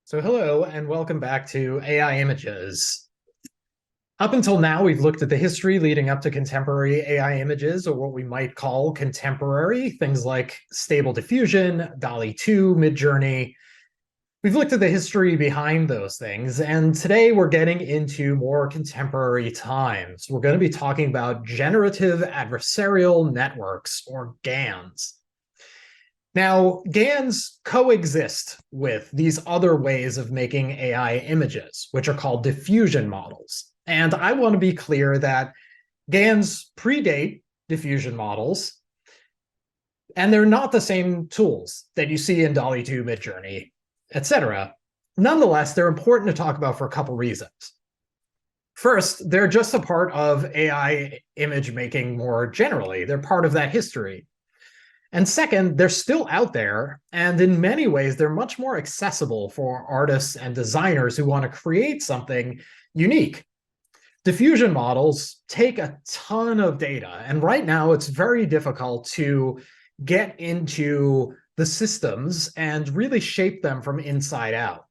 So hello and welcome back to AI Images. Up until now, we've looked at the history leading up to contemporary AI images, or what we might call contemporary, things like Stable Diffusion, DALL-E 2, Midjourney. We've looked at the history behind those things, and today we're getting into more contemporary times. We're going to be talking about Generative Adversarial Networks, or GANs. Now, GANs coexist with these other ways of making AI images, which are called diffusion models. And I want to be clear that GANs predate diffusion models, and they're not the same tools that you see in DALL-E 2, Midjourney, etc. Nonetheless, they're important to talk about for a couple reasons. First, they're just a part of AI image making more generally. They're part of that history. And second, they're still out there, and in many ways, they're much more accessible for artists and designers who want to create something unique. Diffusion models take a ton of data, and right now it's very difficult to get into the systems and really shape them from inside out.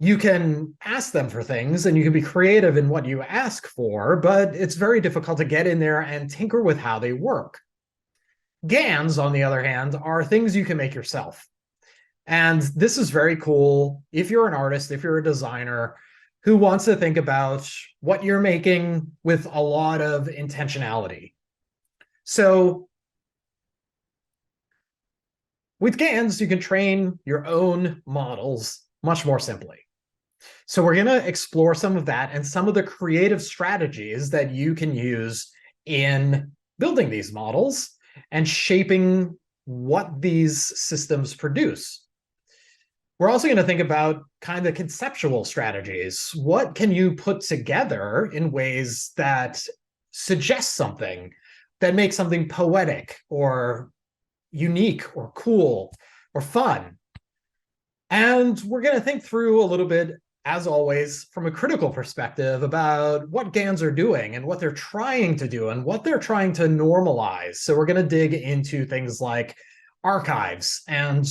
You can ask them for things and you can be creative in what you ask for, but it's very difficult to get in there and tinker with how they work. GANs, on the other hand, are things you can make yourself. And this is very cool if you're an artist, if you're a designer who wants to think about what you're making with a lot of intentionality. So with GANs, you can train your own models much more simply. So we're going to explore some of that and some of the creative strategies that you can use in building these models and shaping what these systems produce. We're also going to think about kind of conceptual strategies. What can you put together in ways that suggest something, that makes something poetic or unique or cool or fun? And we're going to think through a little bit, as always, from a critical perspective about what GANs are doing and what they're trying to do and what they're trying to normalize. So we're going to dig into things like archives and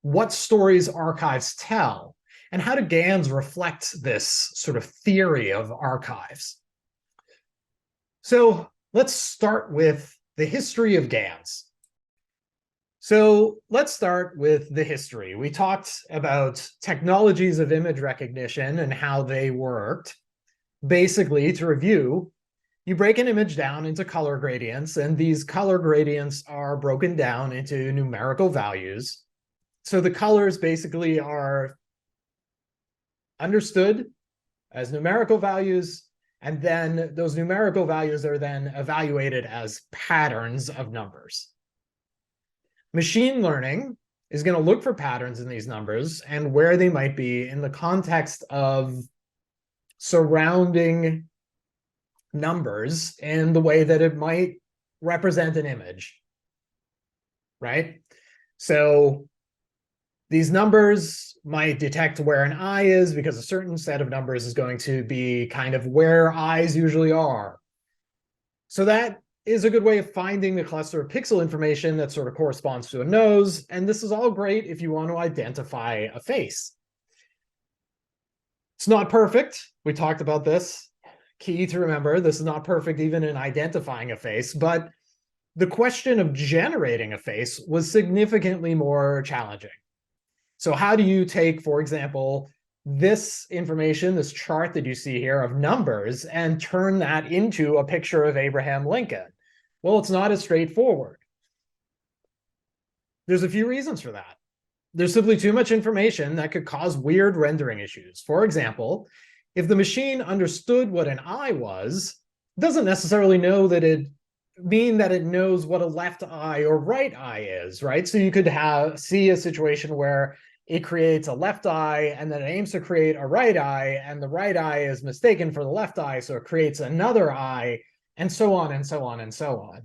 what stories archives tell, and how do GANs reflect this sort of theory of archives. So let's start with the history of GANs. So let's start with the history. We talked about technologies of image recognition and how they worked. Basically, to review, you break an image down into color gradients, and these color gradients are broken down into numerical values. So the colors basically are understood as numerical values, and then those numerical values are then evaluated as patterns of numbers. Machine learning is going to look for patterns in these numbers and where they might be in the context of surrounding numbers in the way that it might represent an image, right? So these numbers might detect where an eye is because a certain set of numbers is going to be kind of where eyes usually are. So that is a good way of finding the cluster of pixel information that sort of corresponds to a nose. And this is all great if you want to identify a face. It's not perfect. We talked about this. Key to remember, this is not perfect even in identifying a face, but the question of generating a face was significantly more challenging. So how do you take, for example, this information, this chart that you see here of numbers, and turn that into a picture of Abraham Lincoln? Well, it's not as straightforward. There's a few reasons for that. There's simply too much information that could cause weird rendering issues. For example, if the machine understood what an eye was, it doesn't necessarily know that it knows what a left eye or right eye is, right? So you could see a situation where it creates a left eye and then it aims to create a right eye, and the right eye is mistaken for the left eye, so it creates another eye, and so on and so on and so on.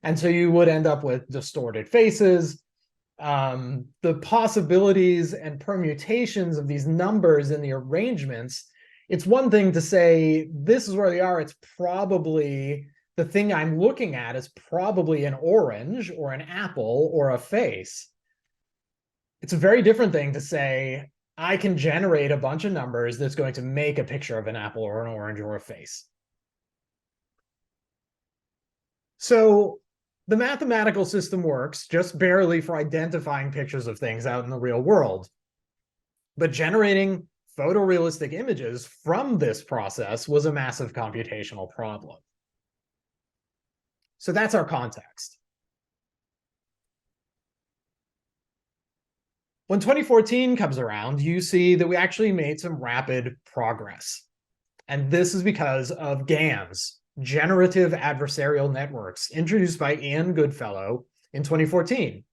And so you would end up with distorted faces. The possibilities and permutations of these numbers and the arrangements, it's one thing to say, this is where they are, it's probably, the thing I'm looking at is probably an orange or an apple or a face. It's a very different thing to say, I can generate a bunch of numbers that's going to make a picture of an apple or an orange or a face. So the mathematical system works just barely for identifying pictures of things out in the real world. But generating photorealistic images from this process was a massive computational problem. So that's our context. When 2014 comes around, you see that we actually made some rapid progress. And this is because of GANs, Generative Adversarial Networks, introduced by Ian Goodfellow in 2014.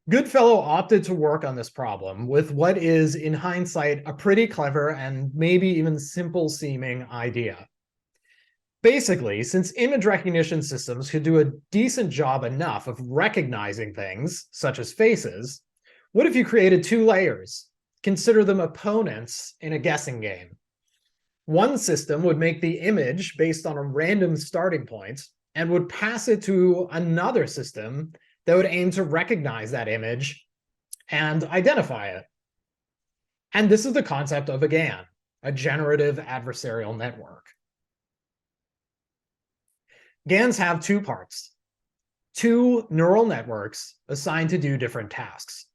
Goodfellow opted to work on this problem with what is, in hindsight, a pretty clever and maybe even simple-seeming idea. Basically, since image recognition systems could do a decent job enough of recognizing things, such as faces, what if you created two layers? Consider them opponents in a guessing game. One system would make the image based on a random starting point and would pass it to another system that would aim to recognize that image and identify it. And this is the concept of a GAN, a generative adversarial network. GANs have two parts, two neural networks assigned to do different tasks.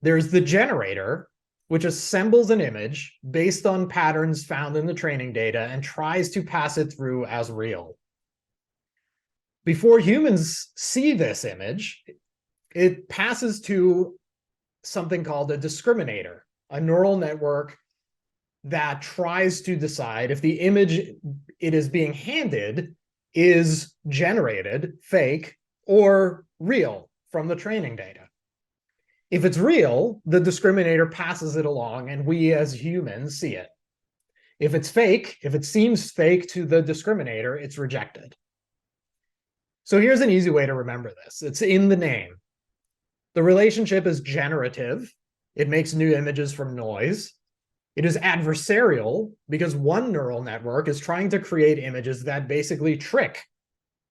There's the generator, which assembles an image based on patterns found in the training data and tries to pass it through as real. Before humans see this image, it passes to something called a discriminator, a neural network that tries to decide if the image it is being handed is generated, fake, or real from the training data. If it's real, the discriminator passes it along and we as humans see it. If it's fake, if it seems fake to the discriminator, it's rejected. So here's an easy way to remember this. It's in the name. The relationship is generative. It makes new images from noise. It is adversarial because one neural network is trying to create images that basically trick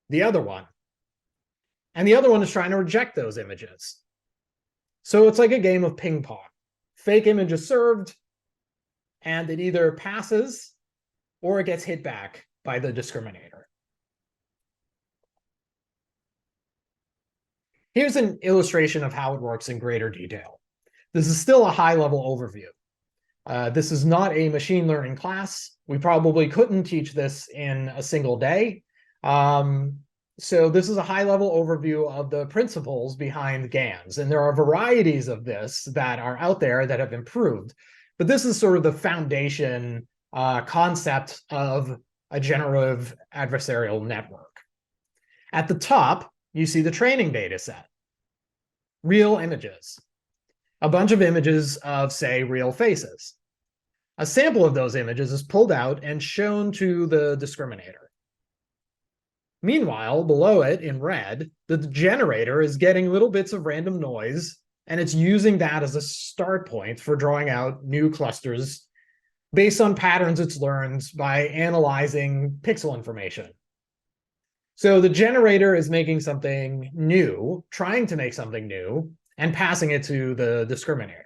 the other one. And the other one is trying to reject those images. So it's like a game of ping pong. Fake image is served, and it either passes or it gets hit back by the discriminator. Here's an illustration of how it works in greater detail. This is still a high-level overview. This is not a machine learning class. We probably couldn't teach this in a single day. So this is a high-level overview of the principles behind GANs. And there are varieties of this that are out there that have improved. But this is sort of the foundation concept of a generative adversarial network. At the top, you see the training data set. Real images. A bunch of images of, say, real faces. A sample of those images is pulled out and shown to the discriminator. Meanwhile, below it in red, the generator is getting little bits of random noise, and it's using that as a start point for drawing out new clusters based on patterns it's learned by analyzing pixel information. So the generator is making something new, trying to make something new, and passing it to the discriminator.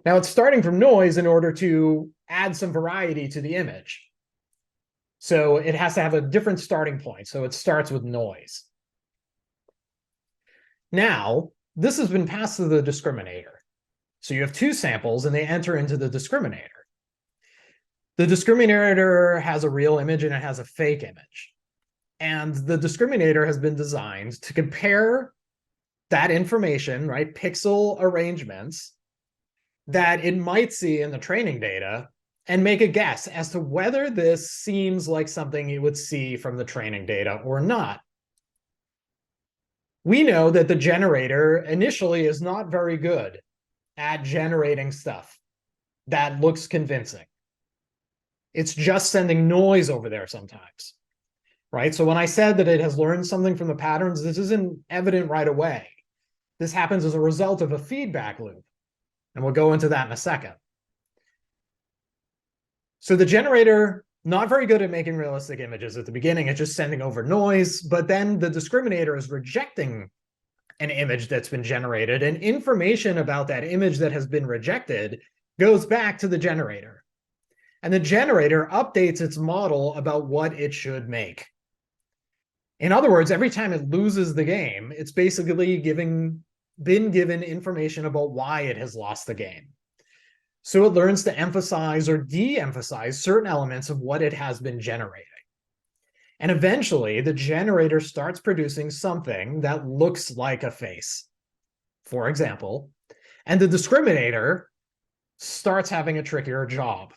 Now it's starting from noise in order to add some variety to the image. So it has to have a different starting point. So it starts with noise. Now, this has been passed to the discriminator. So you have two samples and they enter into the discriminator. The discriminator has a real image and it has a fake image. And the discriminator has been designed to compare that information, right, pixel arrangements that it might see in the training data and make a guess as to whether this seems like something it would see from the training data or not. We know that the generator initially is not very good at generating stuff that looks convincing. It's just sending noise over there sometimes, right? So when I said that it has learned something from the patterns, this isn't evident right away. This happens as a result of a feedback loop. And we'll go into that in a second. So the generator, not very good at making realistic images at the beginning. It's just sending over noise. But then the discriminator is rejecting an image that's been generated, and information about that image that has been rejected goes back to the generator. And the generator updates its model about what it should make. In other words, every time it loses the game, it's basically been given information about why it has lost the game. So it learns to emphasize or de-emphasize certain elements of what it has been generating. And eventually, the generator starts producing something that looks like a face, for example, and the discriminator starts having a trickier job.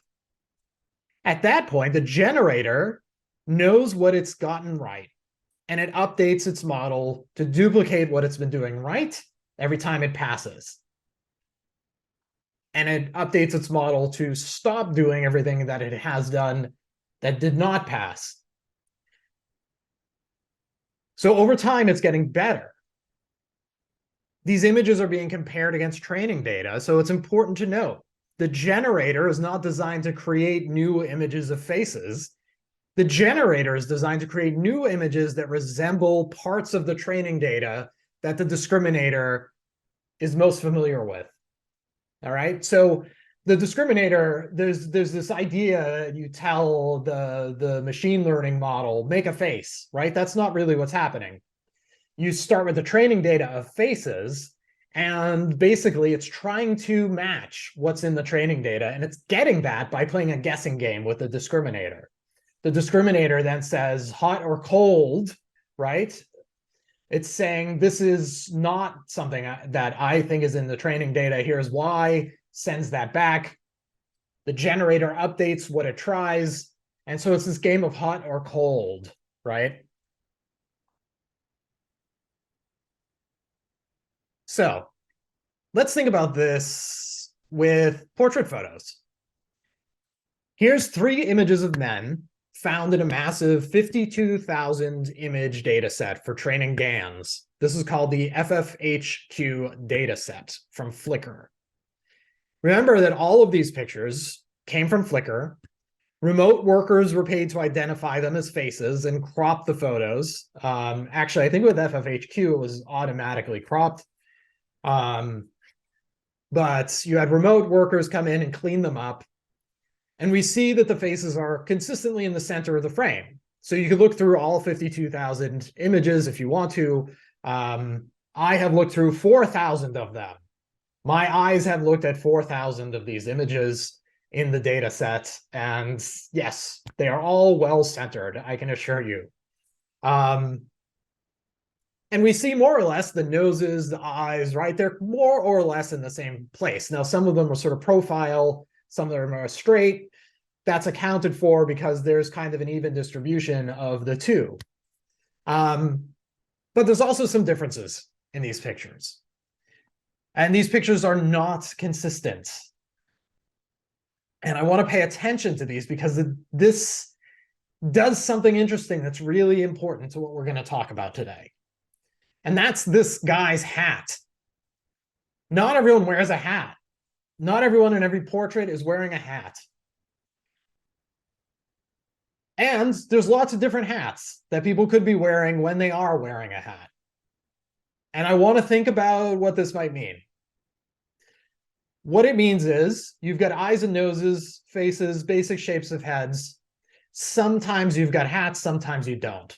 At that point, the generator knows what it's gotten right, and it updates its model to duplicate what it's been doing right every time it passes. And it updates its model to stop doing everything that it has done that did not pass. So over time, it's getting better. These images are being compared against training data, so it's important to note the generator is not designed to create new images of faces. The generator is designed to create new images that resemble parts of the training data that the discriminator is most familiar with. All right, so the discriminator, there's this idea you tell the machine learning model, make a face, right? That's not really what's happening. You start with the training data of faces, and basically it's trying to match what's in the training data, and it's getting that by playing a guessing game with the discriminator. The discriminator then says hot or cold, right? It's saying this is not something that I think is in the training data. Here's why, sends that back. The generator updates what it tries. And so it's this game of hot or cold, right? So let's think about this with portrait photos. Here's 3 images of men found in a massive 52,000 image data set for training GANs. This is called the FFHQ dataset from Flickr. Remember that all of these pictures came from Flickr. Remote workers were paid to identify them as faces and crop the photos. Actually, I think with FFHQ, it was automatically cropped. But you had remote workers come in and clean them up. And we see that the faces are consistently in the center of the frame. So you could look through all 52,000 images if you want to. I have looked through 4,000 of them. My eyes have looked at 4,000 of these images in the data set. And yes, they are all well-centered, I can assure you. And we see more or less the noses, the eyes, right? They're more or less in the same place. Now, some of them are sort of profile, some of them are straight. That's accounted for because there's kind of an even distribution of the two. But there's also some differences in these pictures. And these pictures are not consistent. And I want to pay attention to these because this does something interesting that's really important to what we're going to talk about today. And that's this guy's hat. Not everyone wears a hat. Not everyone in every portrait is wearing a hat. And there's lots of different hats that people could be wearing when they are wearing a hat. And I want to think about what this might mean. What it means is you've got eyes and noses, faces, basic shapes of heads. Sometimes you've got hats, sometimes you don't.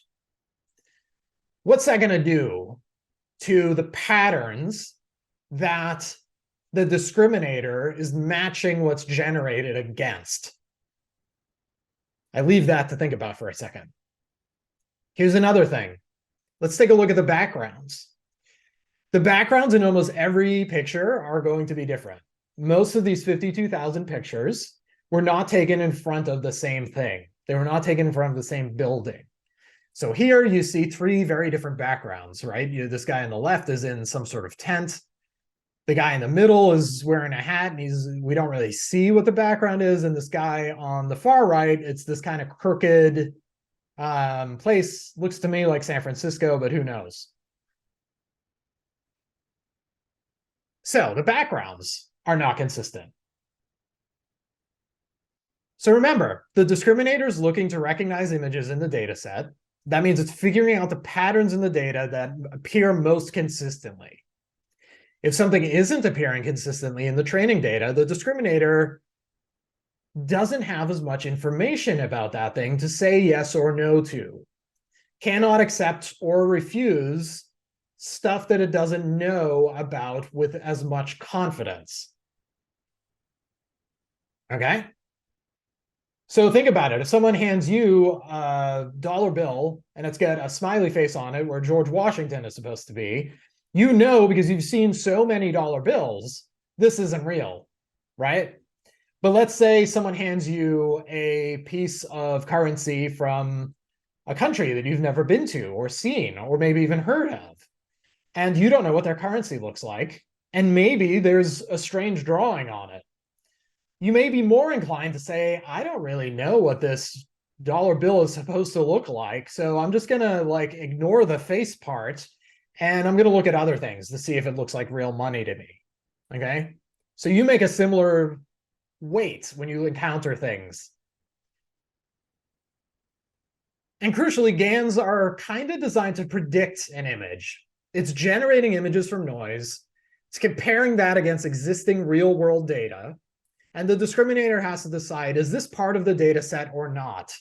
What's that going to do to the patterns that the discriminator is matching what's generated against? I leave that to think about for a second. Here's another thing. Let's take a look at the backgrounds. The backgrounds in almost every picture are going to be different. Most of these 52,000 pictures were not taken in front of the same thing. They were not taken in front of the same building. So here you see 3 very different backgrounds, right? This guy on the left is in some sort of tent. The guy in the middle is wearing a hat, and we don't really see what the background is. And this guy on the far right, it's this kind of crooked place. Looks to me like San Francisco, but who knows? So the backgrounds are not consistent. So remember, the discriminator is looking to recognize images in the data set. That means it's figuring out the patterns in the data that appear most consistently. If something isn't appearing consistently in the training data, the discriminator doesn't have as much information about that thing to say yes or no to, cannot accept or refuse stuff that it doesn't know about with as much confidence. Okay? So think about it. If someone hands you a dollar bill and it's got a smiley face on it where George Washington is supposed to be, you know, because you've seen so many dollar bills, this isn't real, right? But let's say someone hands you a piece of currency from a country that you've never been to or seen or maybe even heard of, and you don't know what their currency looks like, and maybe there's a strange drawing on it. You may be more inclined to say, I don't really know what this dollar bill is supposed to look like, so I'm just gonna like ignore the face part and I'm gonna look at other things to see if it looks like real money to me. Okay, so you make a similar weight when you encounter things. And crucially, GANs are kind of designed to predict an image. It's generating images from noise. It's comparing that against existing real world data. And the discriminator has to decide, is this part of the data set or not?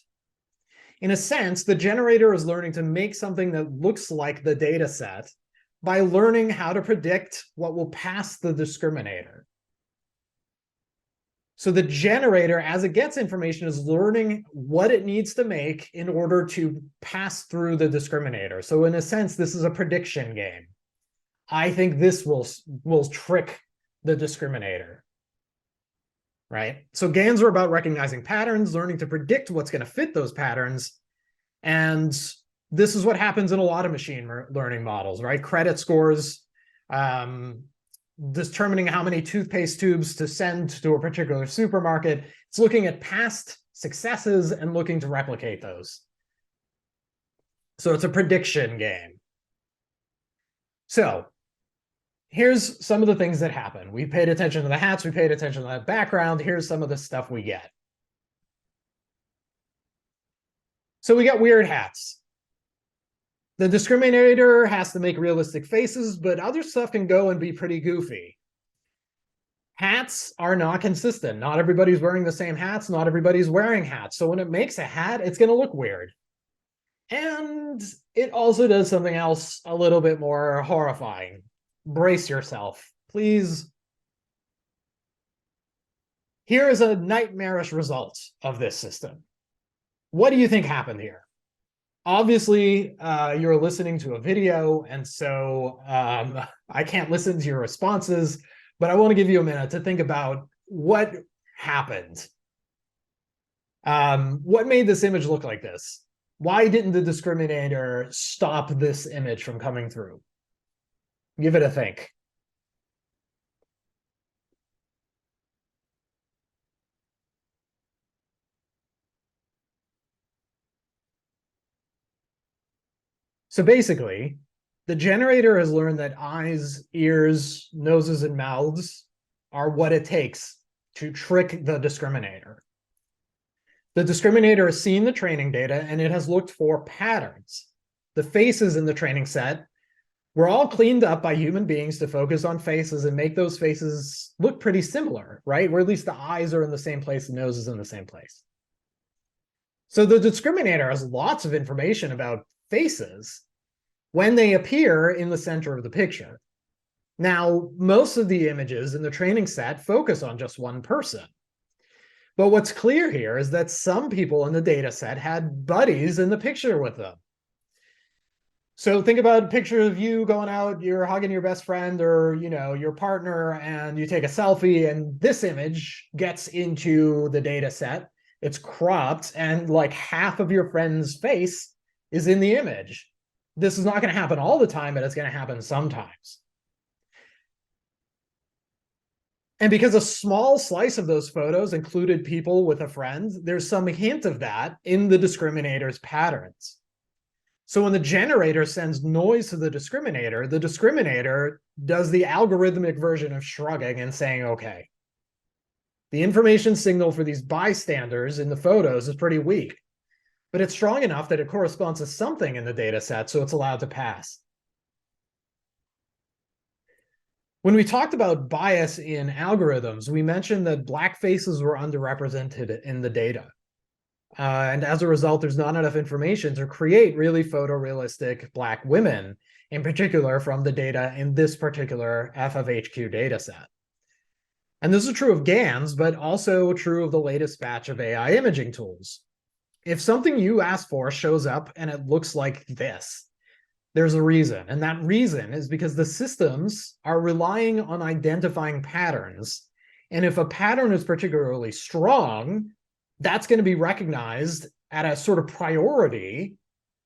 In a sense, the generator is learning to make something that looks like the data set by learning how to predict what will pass the discriminator. So the generator, as it gets information, is learning what it needs to make in order to pass through the discriminator. So in a sense, this is a prediction game. I think this will trick the discriminator, right? So GANs are about recognizing patterns, learning to predict what's going to fit those patterns. And this is what happens in a lot of machine learning models, right? Credit scores, determining how many toothpaste tubes to send to a particular supermarket. It's looking at past successes and looking to replicate those. So it's a prediction game. So here's some of the things that happen. We paid attention to the hats, we paid attention to that background. Here's some of the stuff we get. So we got weird hats. The discriminator has to make realistic faces, but other stuff can go and be pretty goofy. Hats are not consistent. Not everybody's wearing the same hats. Not everybody's wearing hats. So when it makes a hat, it's going to look weird. And it also does something else a little bit more horrifying. Brace yourself, please. Here is a nightmarish result of this system. What do you think happened here? Obviously, you're listening to a video, and so I can't listen to your responses, but I want to give you a minute to think about what happened. What made this image look like this? Why didn't the discriminator stop this image from coming through? Give it a think. So basically, the generator has learned that eyes, ears, noses, and mouths are what it takes to trick the discriminator. The discriminator has seen the training data and it has looked for patterns. The faces in the training set were all cleaned up by human beings to focus on faces and make those faces look pretty similar, right? Where at least the eyes are in the same place, the nose is in the same place. So the discriminator has lots of information about faces when they appear in the center of the picture. Now, most of the images in the training set focus on just one person. But what's clear here is that some people in the data set had buddies in the picture with them. So think about a picture of you going out, you're hugging your best friend or your partner, and you take a selfie, and this image gets into the data set. It's cropped, and like half of your friend's face is in the image. This is not going to happen all the time, but it's going to happen sometimes. And because a small slice of those photos included people with a friend, there's some hint of that in the discriminator's patterns. So when the generator sends noise to the discriminator does the algorithmic version of shrugging and saying, okay. The information signal for these bystanders in the photos is pretty weak. but it's strong enough that it corresponds to something in the data set, so it's allowed to pass. When we talked about bias in algorithms, we mentioned that Black faces were underrepresented in the data. And as a result, there's not enough information to create really photorealistic Black women, in particular from the data in this particular FFHQ data set. And this is true of GANs, but also true of the latest batch of AI imaging tools. If something you ask for shows up and it looks like this, there's a reason. And that reason is because the systems are relying on identifying patterns. And if a pattern is particularly strong, that's going to be recognized at a sort of priority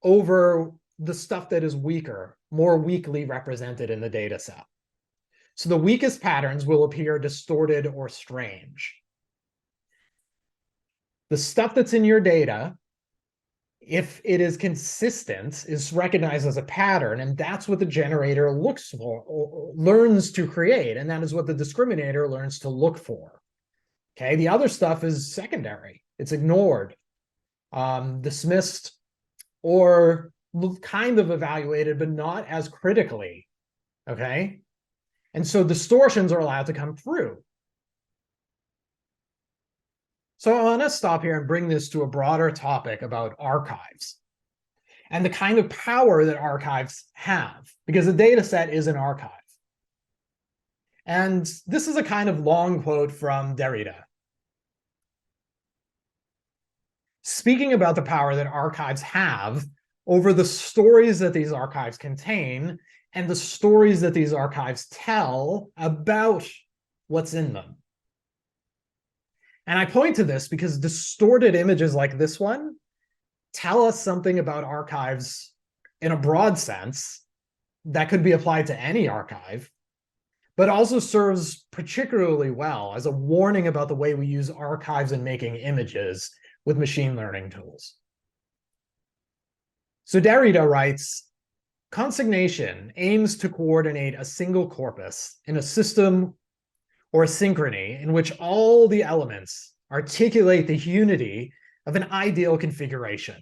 over the stuff that is weaker, more weakly represented in the data set. So the weakest patterns will appear distorted or strange. The stuff that's in your data, if it is consistent, is recognized as a pattern, and that's what the generator looks for, or learns to create, and that is what the discriminator learns to look for. Okay, the other stuff is secondary. It's ignored, dismissed, or kind of evaluated, but not as critically. Okay, and so distortions are allowed to come through. So I want to stop here and bring this to a broader topic about archives and the kind of power that archives have, because a data set is an archive. And this is a kind of long quote from Derrida. Speaking about the power that archives have over the stories that these archives contain and the stories that these archives tell about what's in them. And I point to this because distorted images like this one tell us something about archives in a broad sense that could be applied to any archive, but also serves particularly well as a warning about the way we use archives in making images with machine learning tools. So Derrida writes, consignation aims to coordinate a single corpus in a system or a synchrony in which all the elements articulate the unity of an ideal configuration.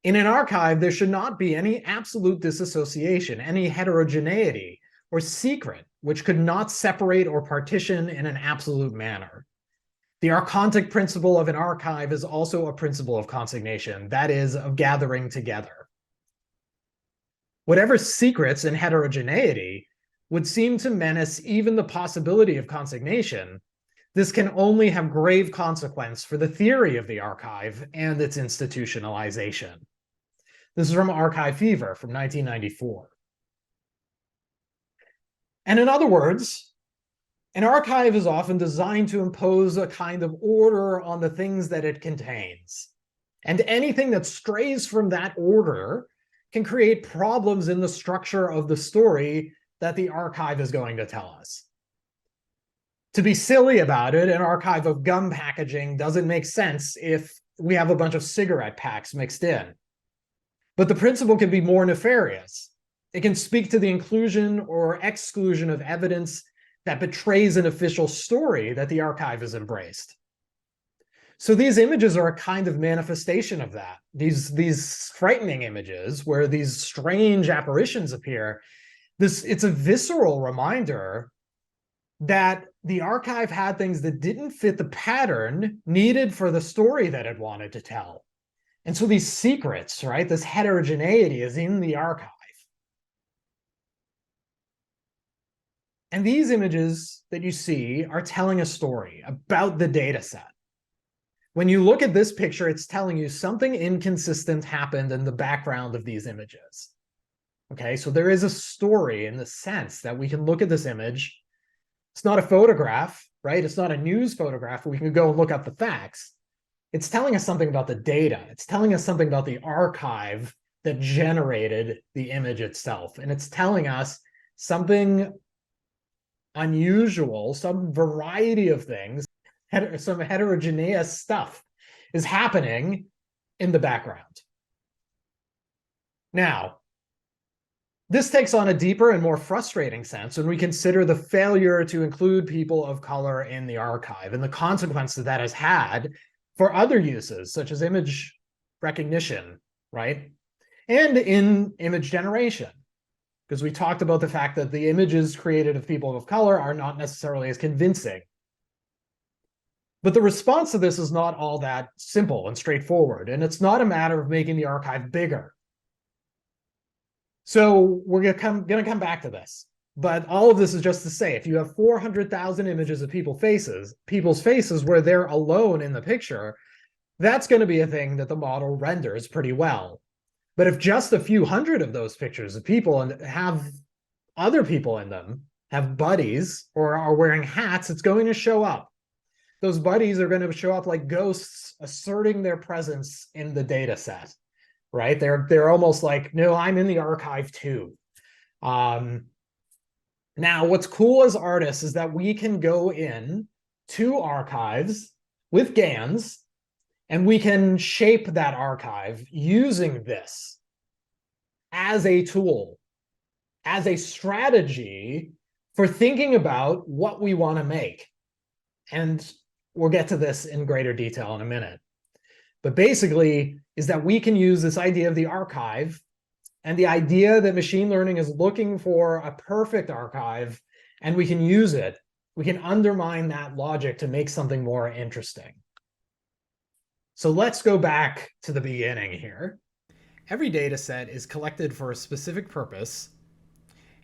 In an archive, there should not be any absolute disassociation, any heterogeneity or secret, which could not separate or partition in an absolute manner. The archontic principle of an archive is also a principle of consignation, that is, of gathering together. Whatever secrets and heterogeneity would seem to menace even the possibility of consignation, this can only have grave consequence for the theory of the archive and its institutionalization. This is from Archive Fever from 1994. And in other words, an archive is often designed to impose a kind of order on the things that it contains. And anything that strays from that order can create problems in the structure of the story that the archive is going to tell us. To be silly about it, an archive of gum packaging doesn't make sense if we have a bunch of cigarette packs mixed in. But the principle can be more nefarious. It can speak to the inclusion or exclusion of evidence that betrays an official story that the archive has embraced. So these images are a kind of manifestation of that. These frightening images where these strange apparitions appear, it's a visceral reminder that the archive had things that didn't fit the pattern needed for the story that it wanted to tell. And so these secrets, right, this heterogeneity is in the archive. And these images that you see are telling a story about the data set. When you look at this picture, it's telling you something inconsistent happened in the background of these images. Okay, so there is a story in the sense that we can look at this image. It's not a photograph, right? It's not a news photograph where we can go and look up the facts. It's telling us something about the data. It's telling us something about the archive that generated the image itself. And it's telling us something unusual, some variety of things, some heterogeneous stuff is happening in the background. Now, this takes on a deeper and more frustrating sense when we consider the failure to include people of color in the archive and the consequence that that has had for other uses, such as image recognition, right? And in image generation, because we talked about the fact that the images created of people of color are not necessarily as convincing. But the response to this is not all that simple and straightforward, and it's not a matter of making the archive bigger. So we're going to come back to this. But all of this is just to say, if you have 400,000 images of people's faces where they're alone in the picture, that's going to be a thing that the model renders pretty well. But if just a few hundred of those pictures of people and have other people in them, have buddies, or are wearing hats, it's going to show up. Those buddies are going to show up like ghosts asserting their presence in the data set, right? They're almost like, no, I'm in the archive too. Now, what's cool as artists is that we can go in to archives with GANs, and we can shape that archive using this as a tool, as a strategy for thinking about what we want to make. And we'll get to this in greater detail in a minute. But basically, is that we can use this idea of the archive and the idea that machine learning is looking for a perfect archive, and we can use it. We can undermine that logic to make something more interesting. So let's go back to the beginning here. Every data set is collected for a specific purpose,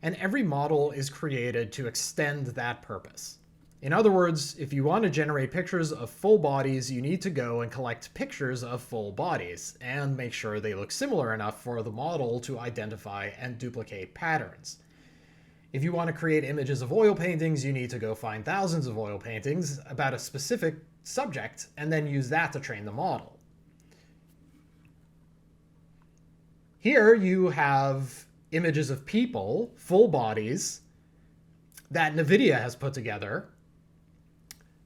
and every model is created to extend that purpose. In other words, if you want to generate pictures of full bodies, you need to go and collect pictures of full bodies and make sure they look similar enough for the model to identify and duplicate patterns. If you want to create images of oil paintings, you need to go find thousands of oil paintings about a specific subject and then use that to train the model. Here you have images of people, full bodies, that NVIDIA has put together.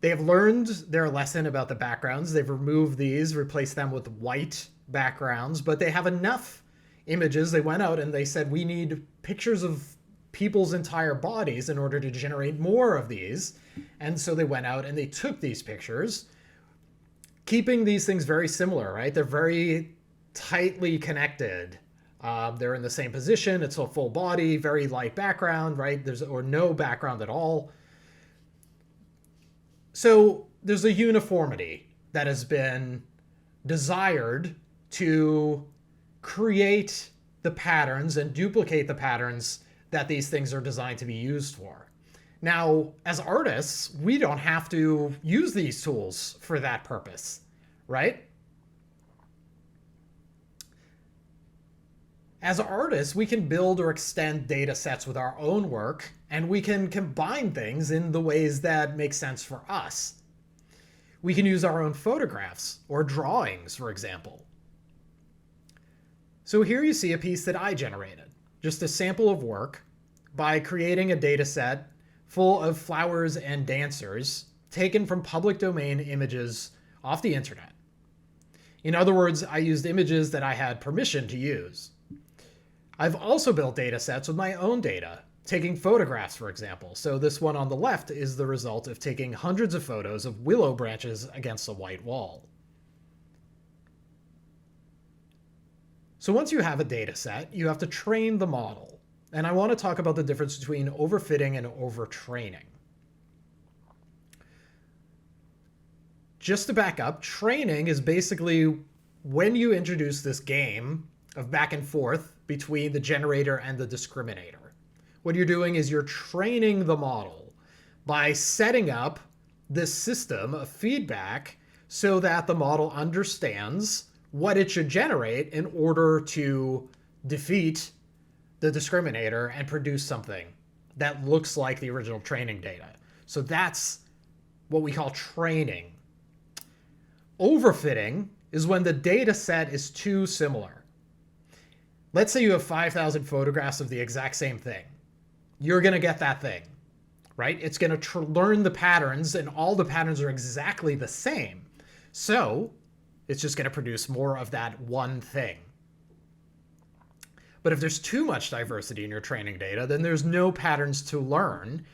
They have learned their lesson about the backgrounds. They've removed these, replaced them with white backgrounds, but they have enough images. They went out and they said, we need pictures of people's entire bodies in order to generate more of these. And so they went out and they took these pictures, keeping these things very similar, right? They're very tightly connected. They're in the same position. It's a full body, very light background, right? Or no background at all. So there's a uniformity that has been desired to create the patterns and duplicate the patterns that these things are designed to be used for. Now, as artists, we don't have to use these tools for that purpose, right? As artists, we can build or extend data sets with our own work, and we can combine things in the ways that make sense for us. We can use our own photographs or drawings, for example. So here you see a piece that I generated, just a sample of work by creating a data set full of flowers and dancers taken from public domain images off the internet. In other words, I used images that I had permission to use. I've also built data sets with my own data, taking photographs, for example. So this one on the left is the result of taking hundreds of photos of willow branches against a white wall. So once you have a data set, you have to train the model. And I want to talk about the difference between overfitting and overtraining. Just to back up, training is basically when you introduce this game of back and forth between the generator and the discriminator. What you're doing is you're training the model by setting up this system of feedback so that the model understands what it should generate in order to defeat the discriminator and produce something that looks like the original training data. So that's what we call training. Overfitting is when the data set is too similar. Let's say you have 5,000 photographs of the exact same thing. You're going to get that thing, right? It's going to learn the patterns, and all the patterns are exactly the same. So it's just going to produce more of that one thing. But if there's too much diversity in your training data, then there's no patterns to learn,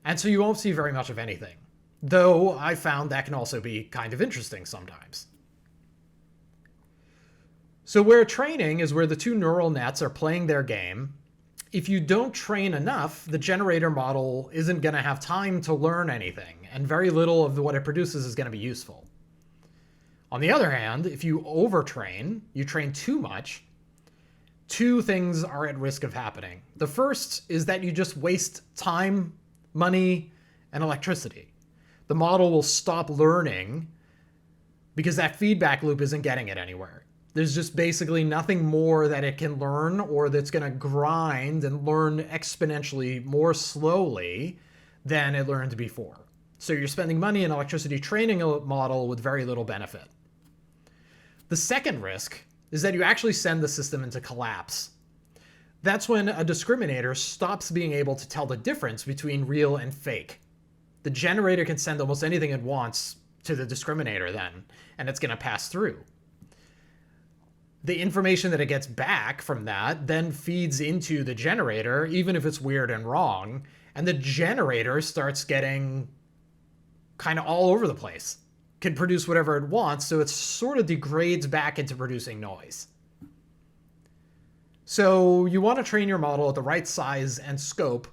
and so you won't see very much of anything. though I found that can also be kind of interesting sometimes. So where training is where the two neural nets are playing their game, if you don't train enough, the generator model isn't going to have time to learn anything, and very little of what it produces is going to be useful. On the other hand, if you overtrain, you train too much, two things are at risk of happening. The first is that you just waste time, money, and electricity. The model will stop learning because that feedback loop isn't getting it anywhere. There's just basically nothing more that it can learn, or that's going to grind and learn exponentially more slowly than it learned before. So you're spending money and electricity training a model with very little benefit. The second risk is that you actually send the system into collapse. That's when a discriminator stops being able to tell the difference between real and fake. The generator can send almost anything it wants to the discriminator then, and it's going to pass through. The information that it gets back from that then feeds into the generator, even if it's weird and wrong, and the generator starts getting kind of all over the place. Can produce whatever it wants, so it sort of degrades back into producing noise. So you want to train your model at the right size and scope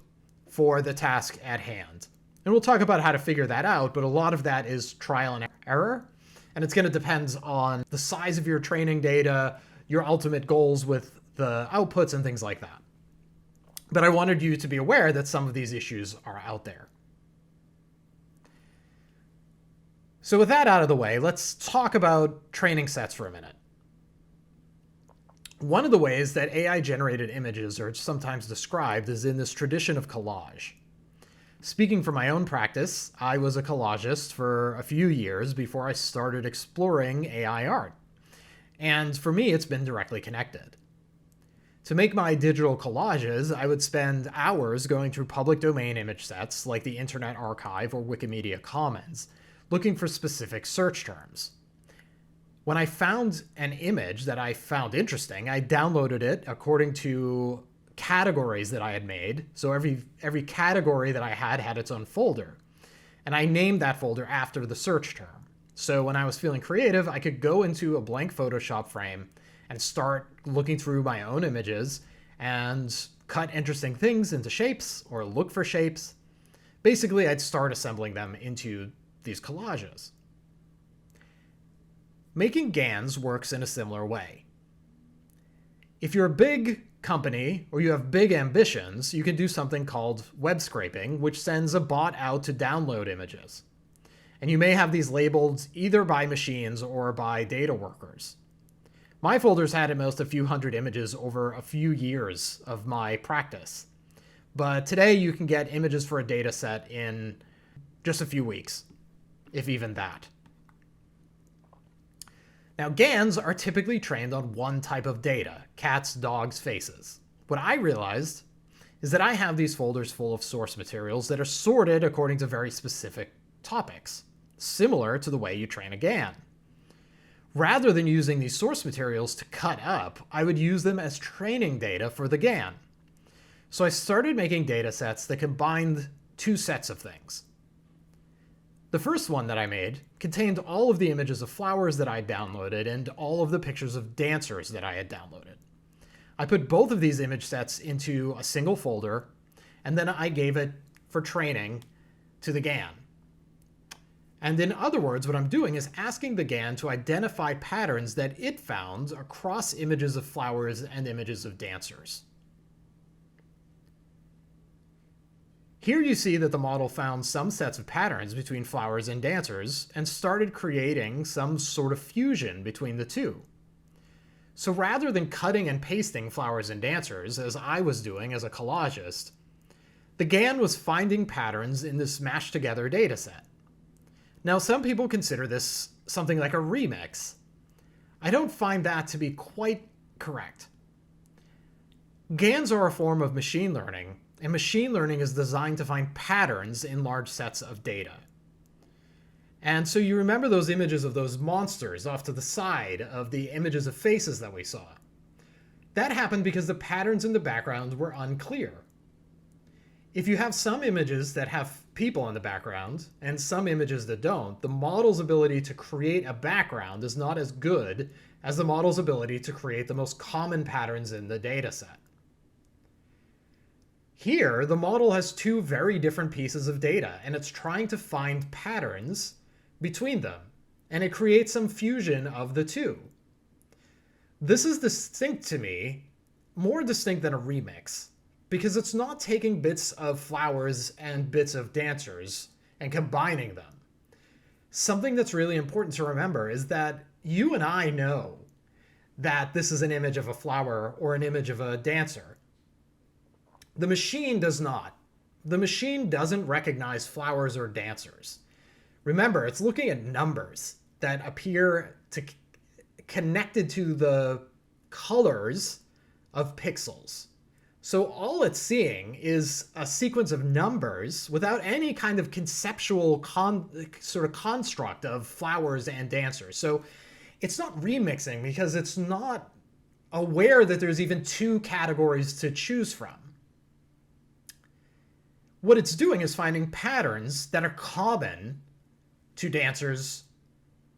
for the task at hand. And we'll talk about how to figure that out, but a lot of that is trial and error. And it's going to depend on the size of your training data, your ultimate goals with the outputs and things like that. But I wanted you to be aware that some of these issues are out there. So with that out of the way, let's talk about training sets for a minute. One of the ways that AI-generated images are sometimes described is in this tradition of collage. Speaking from my own practice, I was a collagist for a few years before I started exploring AI art. And for me, it's been directly connected. To make my digital collages, I would spend hours going through public domain image sets like the Internet Archive or Wikimedia Commons, looking for specific search terms. When I found an image that I found interesting, I downloaded it according to categories that I had made. So every category that I had its own folder. And I named that folder after the search term. So when I was feeling creative, I could go into a blank Photoshop frame and start looking through my own images and cut interesting things into shapes or look for shapes. Basically, I'd start assembling them into these collages. Making GANs works in a similar way. If you're a big company or you have big ambitions, you can do something called web scraping, which sends a bot out to download images. And you may have these labeled either by machines or by data workers. My folders had at most a few hundred images over a few years of my practice. But today you can get images for a data set in just a few weeks, if even that. Now, GANs are typically trained on one type of data, cats, dogs, faces. What I realized is that I have these folders full of source materials that are sorted according to very specific topics, similar to the way you train a GAN. Rather than using these source materials to cut up, I would use them as training data for the GAN. So I started making data sets that combined two sets of things. The first one that I made contained all of the images of flowers that I downloaded and all of the pictures of dancers that I had downloaded. I put both of these image sets into a single folder, and then I gave it for training to the GAN. And in other words, what I'm doing is asking the GAN to identify patterns that it found across images of flowers and images of dancers. Here you see that the model found some sets of patterns between flowers and dancers and started creating some sort of fusion between the two. So rather than cutting and pasting flowers and dancers, as I was doing as a collagist, the GAN was finding patterns in this mashed together data set. Now, some people consider this something like a remix. I don't find that to be quite correct. GANs are a form of machine learning, and machine learning is designed to find patterns in large sets of data. And so you remember those images of those monsters off to the side of the images of faces that we saw. That happened because the patterns in the background were unclear. If you have some images that have people in the background and some images that don't, the model's ability to create a background is not as good as the model's ability to create the most common patterns in the dataset. Here, the model has two very different pieces of data, and it's trying to find patterns between them, and it creates some fusion of the two. This is distinct to me, more distinct than a remix, because it's not taking bits of flowers and bits of dancers and combining them. Something that's really important to remember is that you and I know that this is an image of a flower or an image of a dancer. The machine does not. The machine doesn't recognize flowers or dancers. Remember, it's looking at numbers that appear to connected to the colors of pixels. So all it's seeing is a sequence of numbers without any kind of conceptual sort of construct of flowers and dancers. So it's not remixing because it's not aware that there's even two categories to choose from. What it's doing is finding patterns that are common to dancers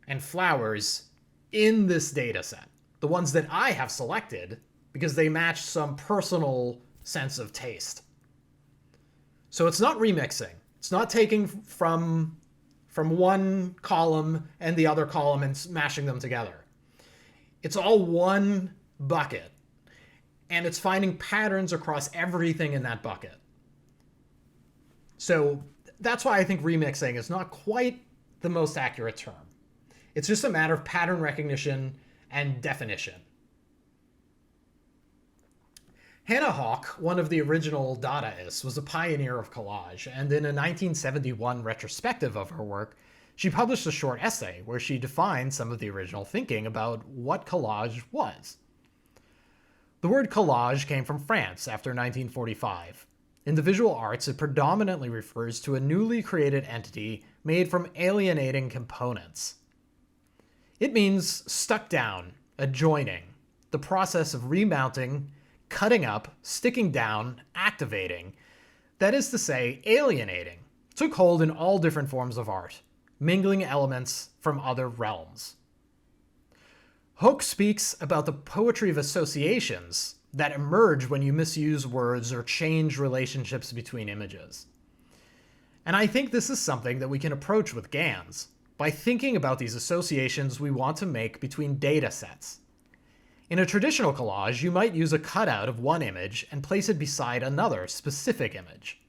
and flowers in this data set. The ones that I have selected because they match some personal sense of taste. So it's not remixing. It's not taking from one column and the other column and smashing them together. It's all one bucket, and it's finding patterns across everything in that bucket. So that's why I think remixing is not quite the most accurate term. It's just a matter of pattern recognition and definition. Hannah Hoch, one of the original Dadaists, was a pioneer of collage, and in a 1971 retrospective of her work, she published a short essay where she defined some of the original thinking about what collage was. The word collage came from France after 1945. In the visual arts, it predominantly refers to a newly created entity made from alienating components. It means stuck down, adjoining, the process of remounting, cutting up, sticking down, activating, that is to say, alienating, took hold in all different forms of art, mingling elements from other realms. Hoch speaks about the poetry of associations that emerge when you misuse words or change relationships between images. And I think this is something that we can approach with GANs by thinking about these associations we want to make between data sets. In a traditional collage, you might use a cutout of one image and place it beside another specific image.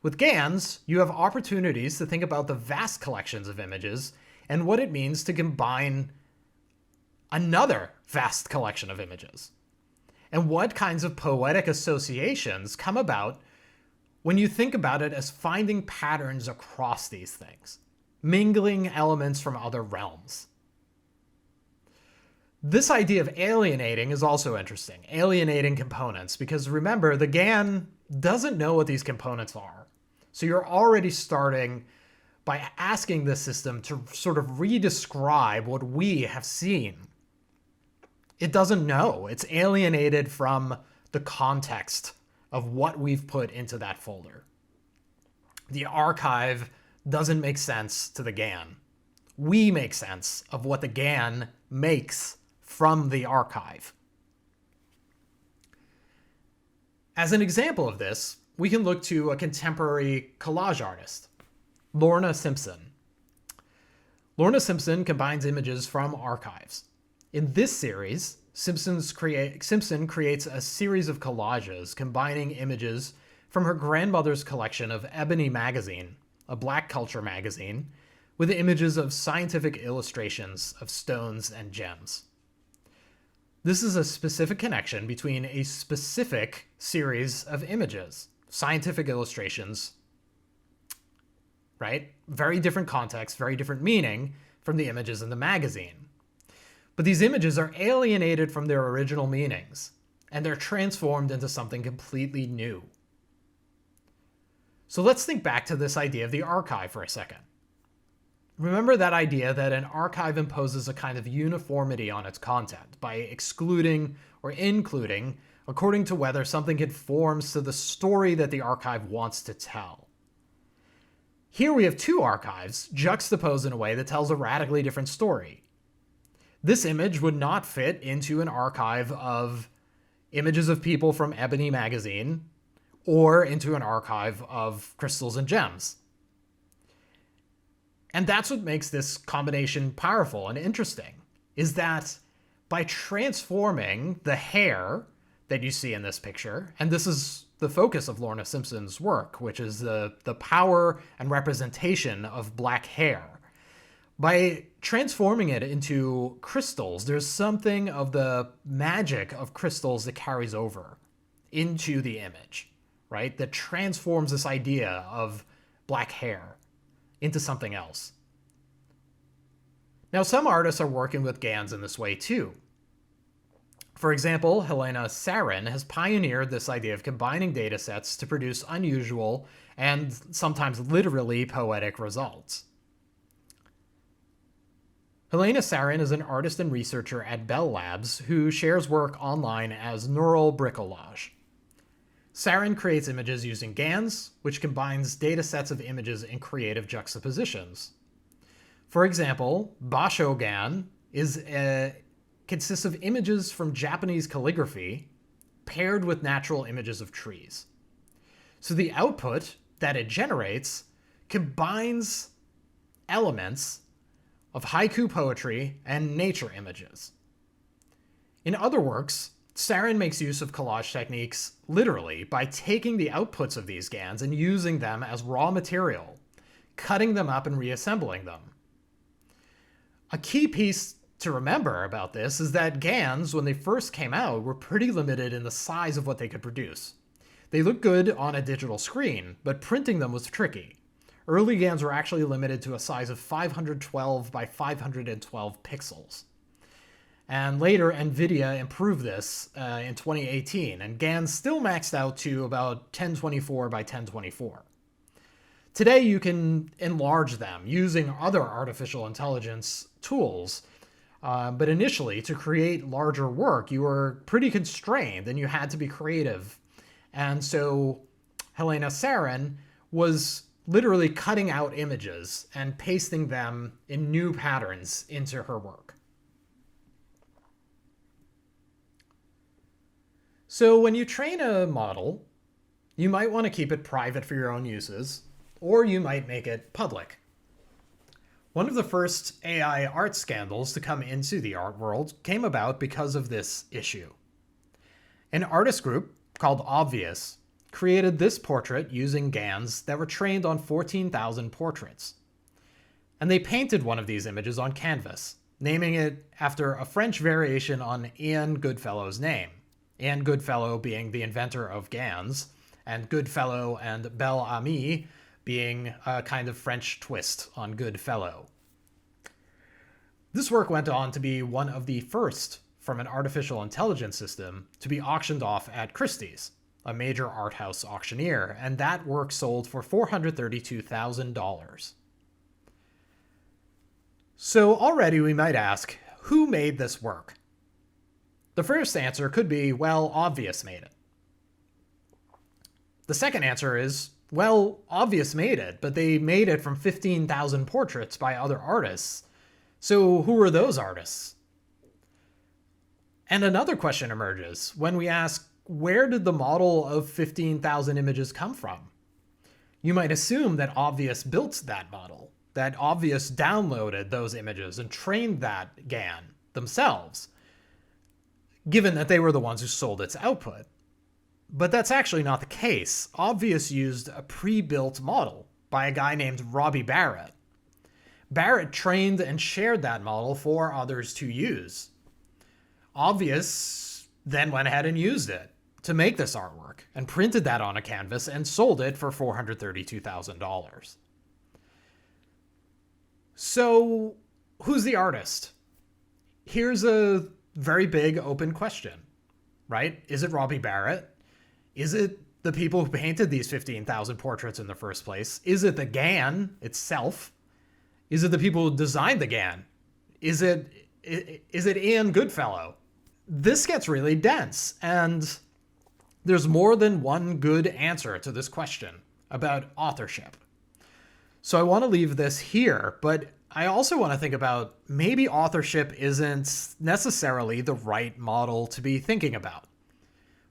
With GANs, you have opportunities to think about the vast collections of images and what it means to combine another vast collection of images. And what kinds of poetic associations come about when you think about it as finding patterns across these things, mingling elements from other realms. This idea of alienating is also interesting, alienating components, because remember, the GAN doesn't know what these components are. So you're already starting by asking the system to sort of redescribe what we have seen. It doesn't know. It's alienated from the context of what we've put into that folder. The archive doesn't make sense to the GAN. We make sense of what the GAN makes from the archive. As an example of this, we can look to a contemporary collage artist, Lorna Simpson. Lorna Simpson combines images from archives. In this series, Simpson creates a series of collages combining images from her grandmother's collection of Ebony magazine, a black culture magazine, with images of scientific illustrations of stones and gems. This is a specific connection between a specific series of images, scientific illustrations, right? Very different context, very different meaning from the images in the magazine. But these images are alienated from their original meanings, and they're transformed into something completely new. So let's think back to this idea of the archive for a second. Remember that idea that an archive imposes a kind of uniformity on its content by excluding or including according to whether something conforms to the story that the archive wants to tell. Here we have two archives juxtaposed in a way that tells a radically different story. This image would not fit into an archive of images of people from Ebony magazine or into an archive of crystals and gems. And that's what makes this combination powerful and interesting, is that by transforming the hair that you see in this picture, and this is the focus of Lorna Simpson's work, which is the power and representation of black hair. By transforming it into crystals, there's something of the magic of crystals that carries over into the image, right? That transforms this idea of black hair into something else. Now, some artists are working with GANs in this way too. For example, Helena Sarin has pioneered this idea of combining datasets to produce unusual and sometimes literally poetic results. Helena Sarin is an artist and researcher at Bell Labs who shares work online as Neural Bricolage. Sarin creates images using GANs, which combines datasets of images in creative juxtapositions. For example, Basho GAN consists of images from Japanese calligraphy paired with natural images of trees. So the output that it generates combines elements of haiku poetry and nature images. In other works, Sarin makes use of collage techniques literally by taking the outputs of these GANs and using them as raw material, cutting them up and reassembling them. A key piece to remember about this is that GANs, when they first came out, were pretty limited in the size of what they could produce. They looked good on a digital screen, but printing them was tricky. Early GANs were actually limited to a size of 512 by 512 pixels. And later, NVIDIA improved this in 2018, and GANs still maxed out to about 1024 by 1024. Today, you can enlarge them using other artificial intelligence tools. But initially, to create larger work, you were pretty constrained and you had to be creative. And so Helena Sarin was literally cutting out images and pasting them in new patterns into her work. So when you train a model, you might want to keep it private for your own uses, or you might make it public. One of the first AI art scandals to come into the art world came about because of this issue. An artist group called Obvious created this portrait using GANs that were trained on 14,000 portraits. And they painted one of these images on canvas, naming it after a French variation on Ian Goodfellow's name. Ian Goodfellow being the inventor of GANs, and Goodfellow and Belamy being a kind of French twist on Goodfellow. This work went on to be one of the first from an artificial intelligence system to be auctioned off at Christie's, a major art house auctioneer, and that work sold for $432,000. So already we might ask, who made this work? The first answer could be, well, Obvious made it. The second answer is, well, Obvious made it, but they made it from 15,000 portraits by other artists. So who were those artists? And another question emerges when we ask, where did the model of 15,000 images come from? You might assume that Obvious built that model, that Obvious downloaded those images and trained that GAN themselves, given that they were the ones who sold its output. But that's actually not the case. Obvious used a pre-built model by a guy named Robbie Barrat. Barrat trained and shared that model for others to use. Obvious then went ahead and used it to make this artwork and printed that on a canvas and sold it for $432,000. So who's the artist? Here's a very big open question, right? Is it Robbie Barrat? Is it the people who painted these 15,000 portraits in the first place? Is it the GAN itself? Is it the people who designed the GAN? Is it Ian Goodfellow? This gets really dense, and There's more than one good answer to this question about authorship. So I want to leave this here, but I also want to think about maybe authorship isn't necessarily the right model to be thinking about.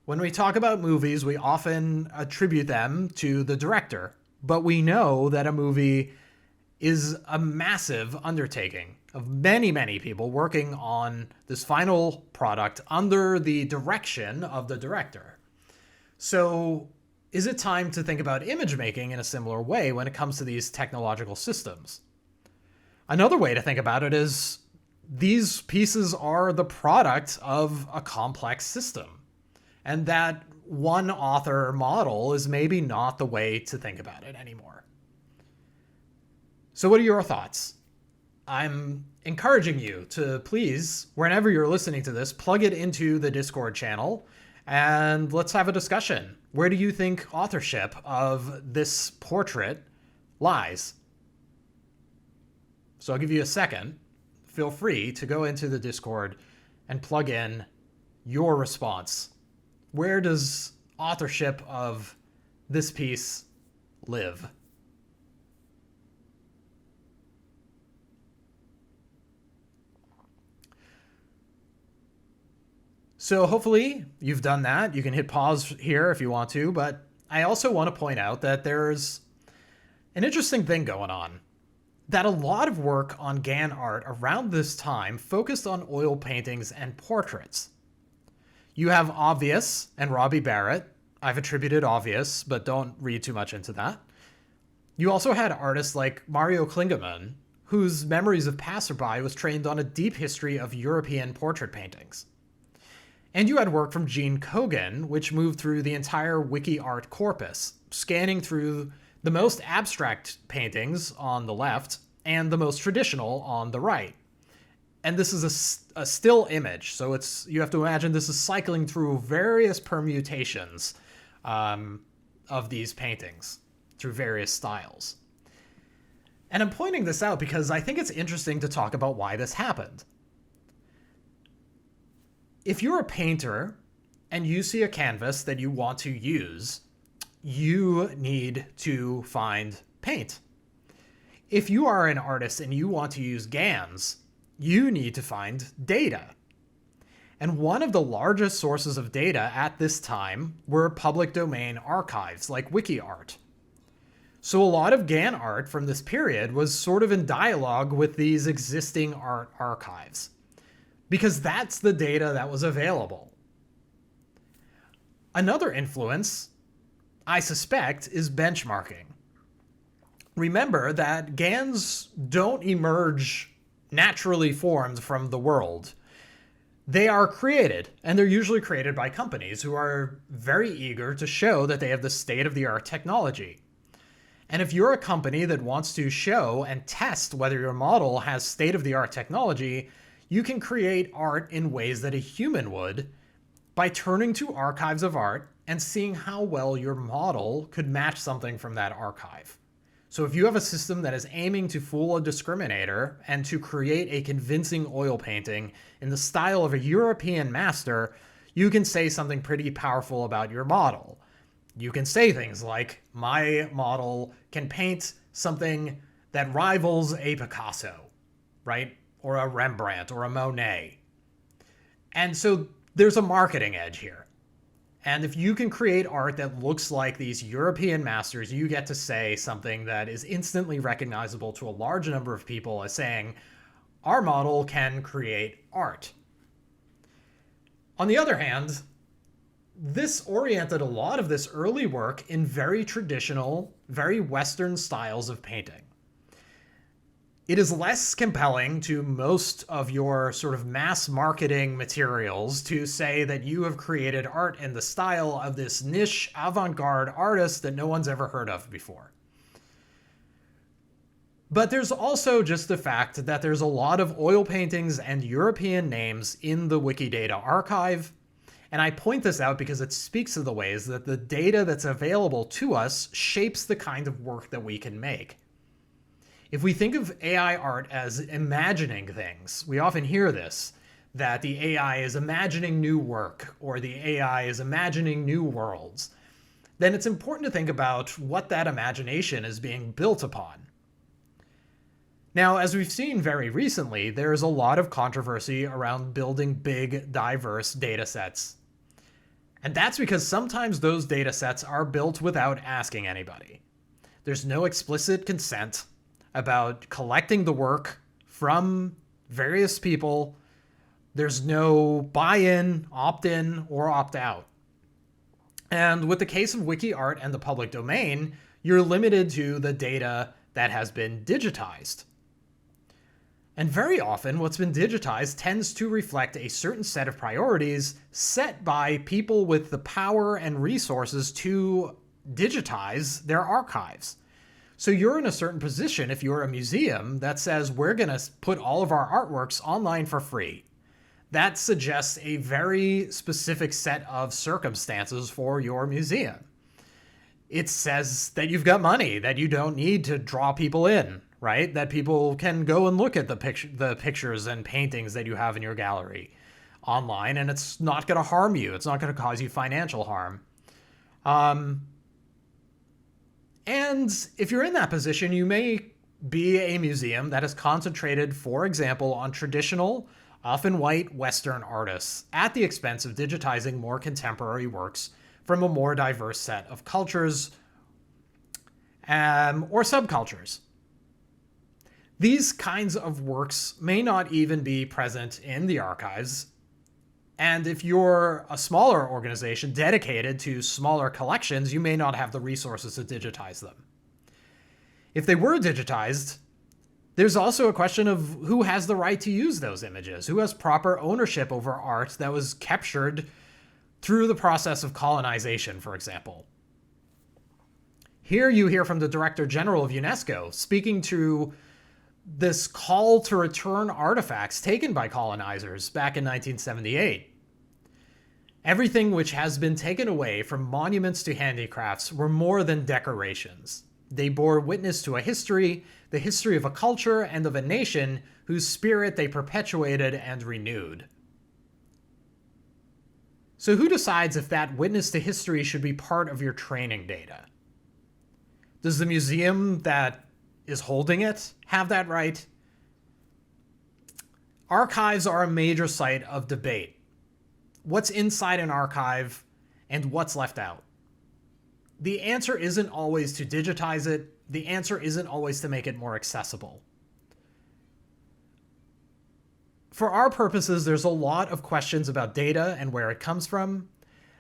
When we talk about movies, we often attribute them to the director, but we know that a movie is a massive undertaking of many, many people working on this final product under the direction of the director. So is it time to think about image making in a similar way when it comes to these technological systems? Another way to think about it is these pieces are the product of a complex system, and that one author model is maybe not the way to think about it anymore. So what are your thoughts? I'm encouraging you to please, whenever you're listening to this, plug it into the Discord channel and let's have a discussion. Where do you think authorship of this portrait lies? So I'll give you a second. Feel free to go into the Discord and plug in your response. Where does authorship of this piece live? So hopefully you've done that. You can hit pause here if you want to, but I also want to point out that there's an interesting thing going on. That a lot of work on GAN art around this time focused on oil paintings and portraits. You have Obvious and Robbie Barrat. I've attributed Obvious, but don't read too much into that. You also had artists like Mario Klingemann, whose Memories of Passerby was trained on a deep history of European portrait paintings. And you had work from Gene Kogan, which moved through the entire WikiArt corpus, scanning through the most abstract paintings on the left and the most traditional on the right. And this is a still image, so you have to imagine this is cycling through various permutations of these paintings through various styles. And I'm pointing this out because I think it's interesting to talk about why this happened. If you're a painter and you see a canvas that you want to use, you need to find paint. If you are an artist and you want to use GANs, you need to find data. And one of the largest sources of data at this time were public domain archives like WikiArt. So a lot of GAN art from this period was sort of in dialogue with these existing art archives, because that's the data that was available. Another influence, I suspect, is benchmarking. Remember that GANs don't emerge naturally formed from the world. They are created, and they're usually created by companies who are very eager to show that they have the state-of-the-art technology. And if you're a company that wants to show and test whether your model has state-of-the-art technology, you can create art in ways that a human would by turning to archives of art and seeing how well your model could match something from that archive. So if you have a system that is aiming to fool a discriminator and to create a convincing oil painting in the style of a European master, you can say something pretty powerful about your model. You can say things like, my model can paint something that rivals a Picasso, right? Or a Rembrandt or a Monet. And so there's a marketing edge here. And if you can create art that looks like these European masters, you get to say something that is instantly recognizable to a large number of people as saying, our model can create art. On the other hand, this oriented a lot of this early work in very traditional, very Western styles of painting. It is less compelling to most of your sort of mass marketing materials to say that you have created art in the style of this niche avant-garde artist that no one's ever heard of before. But there's also just the fact that there's a lot of oil paintings and European names in the Wikidata archive. And I point this out because it speaks to the ways that the data that's available to us shapes the kind of work that we can make. If we think of AI art as imagining things, we often hear this, that the AI is imagining new work or the AI is imagining new worlds, then it's important to think about what that imagination is being built upon. Now, as we've seen very recently, there's a lot of controversy around building big, diverse datasets. And that's because sometimes those datasets are built without asking anybody. There's no explicit consent about collecting the work from various people. There's no buy-in, opt-in, or opt-out. And with the case of WikiArt and the public domain, you're limited to the data that has been digitized. And very often, what's been digitized tends to reflect a certain set of priorities set by people with the power and resources to digitize their archives. So you're in a certain position if you're a museum that says, we're going to put all of our artworks online for free. That suggests a very specific set of circumstances for your museum. It says that you've got money, that you don't need to draw people in, right? That people can go and look at the pictures and paintings that you have in your gallery online, and it's not going to harm you. It's not going to cause you financial harm. And if you're in that position, you may be a museum that is concentrated, for example, on traditional, often white Western artists at the expense of digitizing more contemporary works from a more diverse set of cultures or subcultures. These kinds of works may not even be present in the archives. And if you're a smaller organization dedicated to smaller collections, you may not have the resources to digitize them. If they were digitized, there's also a question of who has the right to use those images, who has proper ownership over art that was captured through the process of colonization, for example. Here you hear from the Director General of UNESCO speaking to this call to return artifacts taken by colonizers back in 1978. Everything which has been taken away, from monuments to handicrafts, were more than decorations. They bore witness to a history, the history of a culture and of a nation whose spirit they perpetuated and renewed. So who decides if that witness to history should be part of your training data? Does the museum that is holding it have that right? Archives are a major site of debate. What's inside an archive and what's left out? The answer isn't always to digitize it. The answer isn't always to make it more accessible. For our purposes, there's a lot of questions about data and where it comes from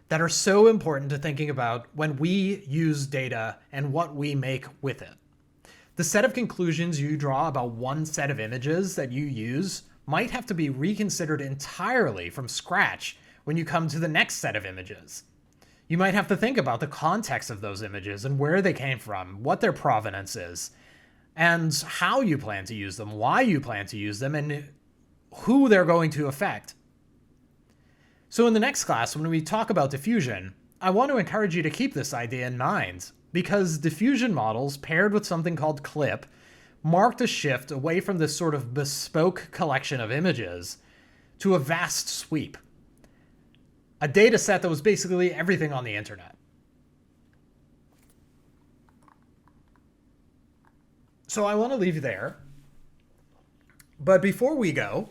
that are so important to thinking about when we use data and what we make with it. The set of conclusions you draw about one set of images that you use might have to be reconsidered entirely from scratch when you come to the next set of images. You might have to think about the context of those images and where they came from, what their provenance is, and how you plan to use them, why you plan to use them, and who they're going to affect. So in the next class, when we talk about diffusion, I want to encourage you to keep this idea in mind, because diffusion models paired with something called CLIP marked a shift away from this sort of bespoke collection of images to a vast sweep. A data set that was basically everything on the internet. So I want to leave you there. But before we go,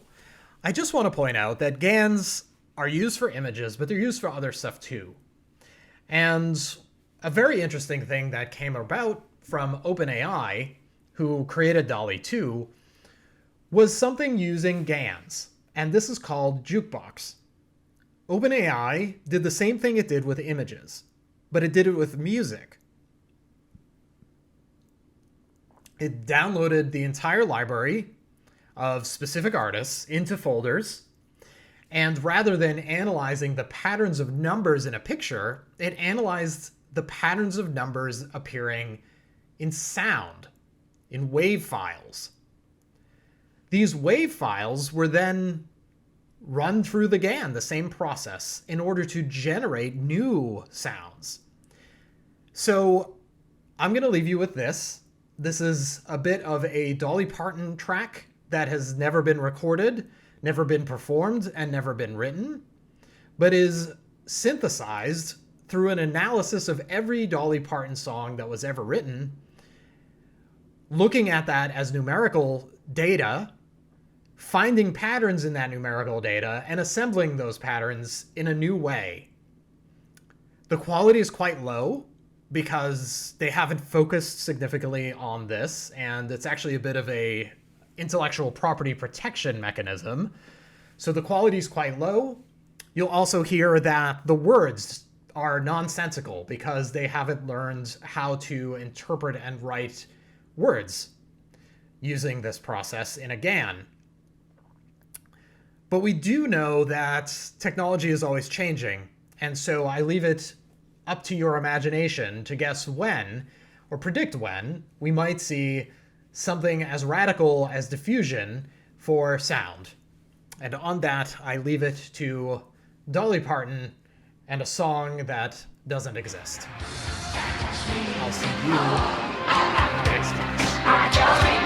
I just want to point out that GANs are used for images, but they're used for other stuff too. And a very interesting thing that came about from OpenAI, who created DALL-E 2, was something using GANs. And this is called Jukebox. OpenAI did the same thing it did with images, but it did it with music. It downloaded the entire library of specific artists into folders, and rather than analyzing the patterns of numbers in a picture, it analyzed the patterns of numbers appearing in sound, in wave files. These wave files were then run through the GAN, the same process, in order to generate new sounds. So I'm going to leave you with this. This is a bit of a Dolly Parton track that has never been recorded, never been performed and never been written, but is synthesized through an analysis of every Dolly Parton song that was ever written, looking at that as numerical data, finding patterns in that numerical data, and assembling those patterns in a new way. The quality is quite low because they haven't focused significantly on this, and it's actually a bit of a intellectual property protection mechanism. So the quality is quite low. You'll also hear that the words are nonsensical because they haven't learned how to interpret and write words using this process in a GAN. But we do know that technology is always changing, and so I leave it up to your imagination to guess when, or predict when, we might see something as radical as diffusion for sound. And on that, I leave it to Dolly Parton and a song that doesn't exist. I'll see you next class.